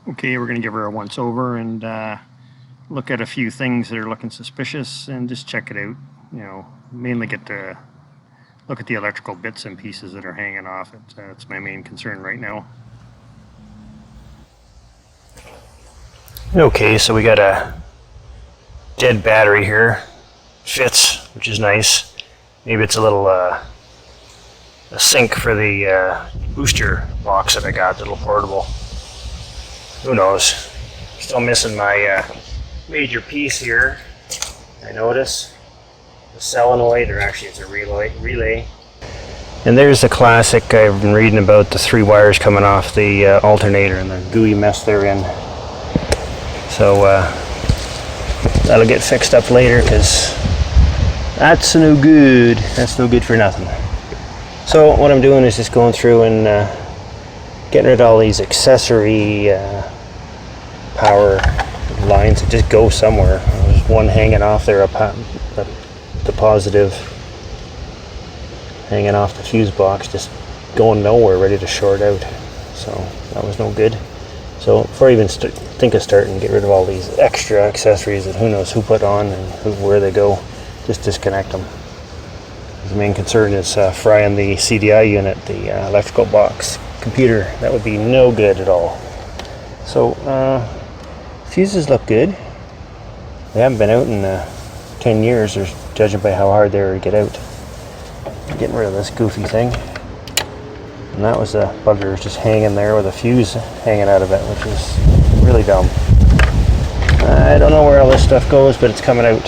Okay, we're going to give her a once over and look at a few things that are looking suspicious and just check it out. You know, mainly get to look at the electrical bits and pieces that are hanging off it. That's my main concern right now. Okay, so we got a dead battery here. Fits, which is nice. Maybe it's a little a sink for the booster box that I got, the little portable. Who knows? Still missing my major piece here. I notice the solenoid, or actually it's a relay. And there's the classic I've been reading about, the 3 wires coming off the alternator and the gooey mess they're in. So that'll get fixed up later, because that's no good. That's no good for nothing. So what I'm doing is just going through and getting rid of all these accessory power lines that just go somewhere. There's one hanging off there, the positive hanging off the fuse box, just going nowhere, ready to short out. So that was no good. So before I even think of starting, get rid of all these extra accessories that who knows who put on and where they go. Just disconnect them. The main concern is frying the CDI unit, the electrical box computer. That would be no good at all. So fuses look good. They haven't been out in 10 years, or judging by how hard they are to get out. I'm getting rid of this goofy thing. And that was the bugger just hanging there with a fuse hanging out of it, which is really dumb. I don't know where all this stuff goes, but it's coming out.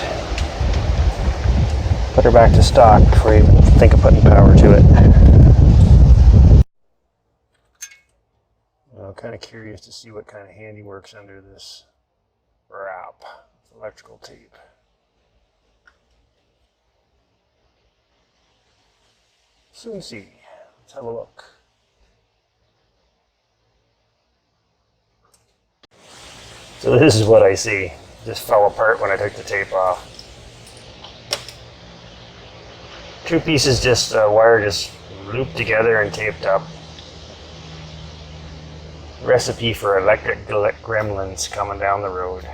Put her back to stock before I even think of putting power to it. I'm kind of curious to see what kind of handiwork's under this wrap. Electrical tape. Soon see. Let's have a look. So this is what I see. It just fell apart when I took the tape off. 2 pieces just wire just looped together and taped up. Recipe for electric gremlins coming down the road.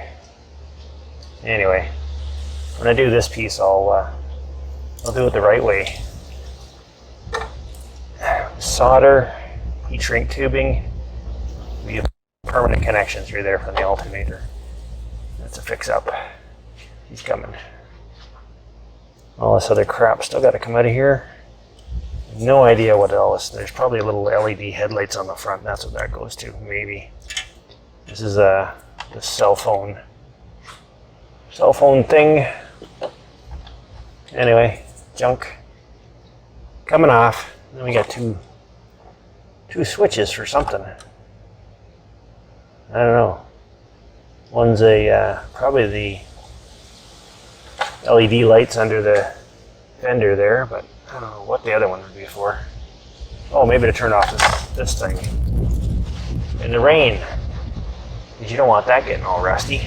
Anyway, when I do this piece, I'll do it the right way. Solder, heat shrink tubing. We have permanent connection through there from the alternator. That's a fix up. He's coming. All this other crap still got to come out of here. No idea what all this. There's probably a little LED headlights on the front. That's what that goes to. Maybe. This is the cell phone thing. Anyway, junk coming off. Then we got two switches for something. I don't know. One's a probably the LED lights under the fender there, but I don't know what the other one would be for. Oh, maybe to turn off this thing in the rain, because you don't want that getting all rusty.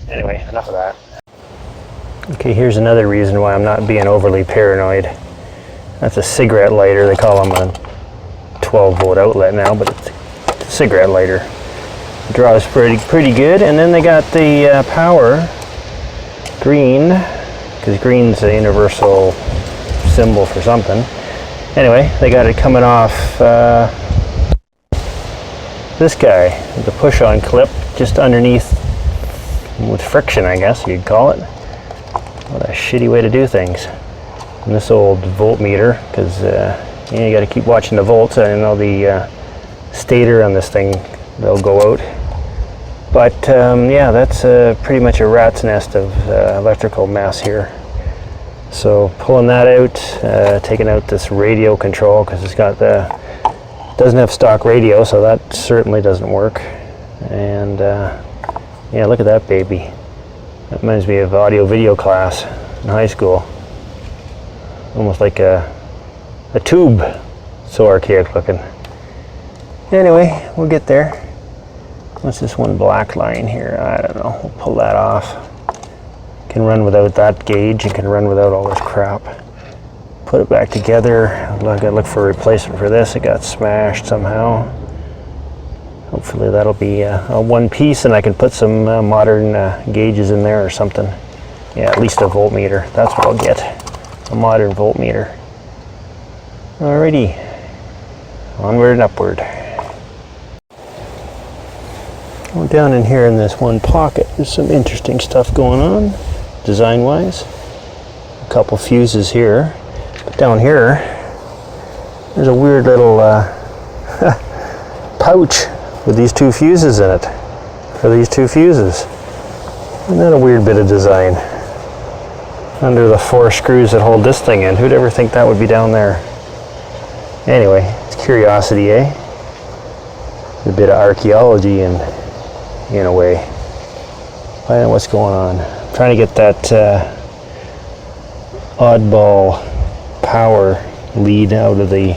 Anyway, enough of that. Okay, here's another reason why I'm not being overly paranoid. That's a cigarette lighter. They call them a 12-volt outlet now, but it's a cigarette lighter. It draws pretty good, and then they got the power green, because green's a universal symbol for something. Anyway, they got it coming off this guy, the push-on clip, just underneath with friction, I guess you'd call it. What a shitty way to do things. And this old voltmeter, because you got to keep watching the volts. I know the stator on this thing, they'll go out. But yeah, that's pretty much a rat's nest of electrical mess here. So pulling that out, taking out this radio control, because it's got doesn't have stock radio, so that certainly doesn't work. And yeah, look at that baby. That reminds me of audio video class in high school. Almost like a tube. So archaic looking. Anyway, we'll get there. What's this one black line here? I don't know. We'll pull that off. Can run without that gauge. It can run without all this crap. Put it back together. I gotta look for a replacement for this. It got smashed somehow. Hopefully that'll be a one piece and I can put some modern gauges in there or something. Yeah, at least a voltmeter. That's what I'll get. A modern voltmeter. Alrighty. Onward and upward. Well, down in here in this one pocket, there's some interesting stuff going on, design-wise. A couple fuses here. But down here, there's a weird little pouch with these two fuses in it. For these two fuses. Isn't that a weird bit of design? Under the 4 screws that hold this thing in. Who'd ever think that would be down there? Anyway, it's curiosity, eh? A bit of archaeology in a way. Find out what's going on. I'm trying to get that oddball power lead out of the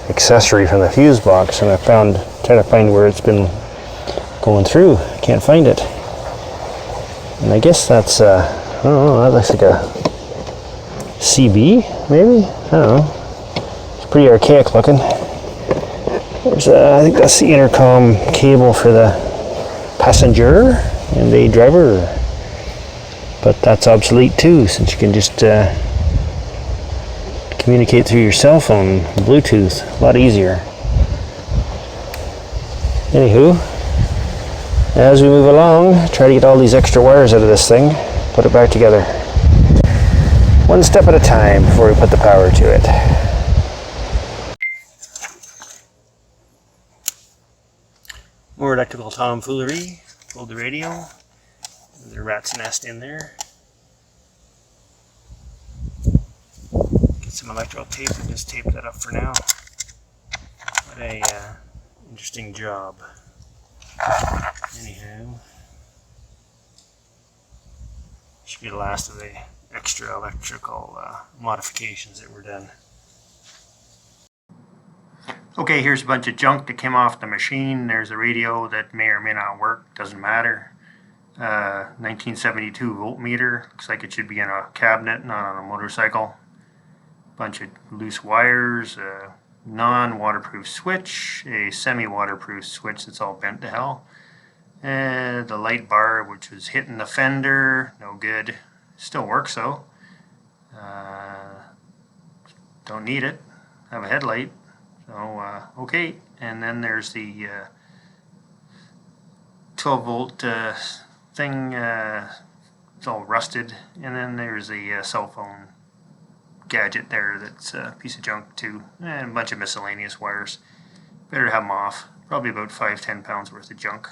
accessory from the fuse box, and trying to find where it's been going through. I can't find it. And I guess that's I don't know, that looks like a CB, maybe? I don't know. It's pretty archaic looking. There's I think that's the intercom cable for the passenger and the driver. But that's obsolete too, since you can just communicate through your cell phone, Bluetooth, a lot easier. Anywho, as we move along, try to get all these extra wires out of this thing, put it back together. One step at a time before we put the power to it. More electrical tomfoolery. Pulled the radio. There's a rat's nest in there. Get some electrical tape and just tape that up for now. What a interesting job. Anyhow, should be the last of the extra electrical modifications that were done. Okay, here's a bunch of junk that came off the machine. There's a radio that may or may not work, doesn't matter. 1972 voltmeter, looks like it should be in a cabinet, not on a motorcycle. Bunch of loose wires, a non-waterproof switch, a semi-waterproof switch that's all bent to hell. And the light bar, which was hitting the fender, no good. Still works though. Don't need it. Have a headlight. So, okay. And then there's the 12 volt thing. It's all rusted. And then there's the cell phone gadget there that's a piece of junk too. And a bunch of miscellaneous wires. Better have them off. Probably about 5-10 pounds worth of junk.